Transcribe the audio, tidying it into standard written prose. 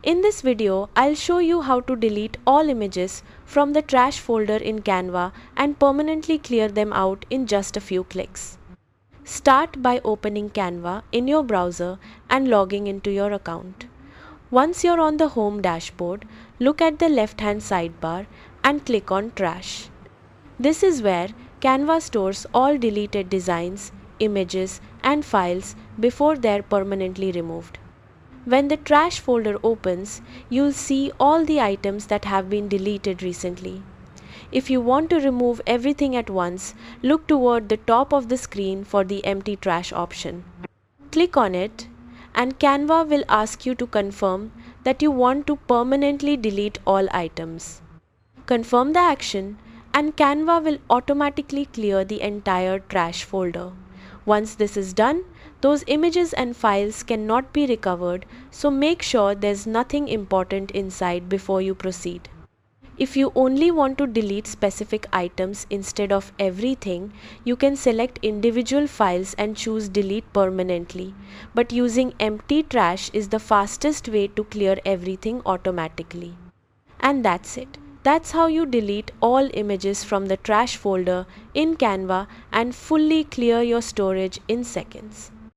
In this video, I'll show you how to delete all images from the trash folder in Canva and permanently clear them out in just a few clicks. Start by opening Canva in your browser and logging into your account. Once you're on the home dashboard, look at the left-hand sidebar and click on Trash. This is where Canva stores all deleted designs, images, and files before they're permanently removed. When the trash folder opens, you'll see all the items that have been deleted recently. If you want to remove everything at once, look toward the top of the screen for the empty trash option. Click on it, and Canva will ask you to confirm that you want to permanently delete all items. Confirm the action, and Canva will automatically clear the entire trash folder. Once this is done, those images and files cannot be recovered, so make sure there's nothing important inside before you proceed. If you only want to delete specific items instead of everything, you can select individual files and choose delete permanently. But using empty trash is the fastest way to clear everything automatically. And that's it. That's how you delete all images from the trash folder in Canva and fully clear your storage in seconds.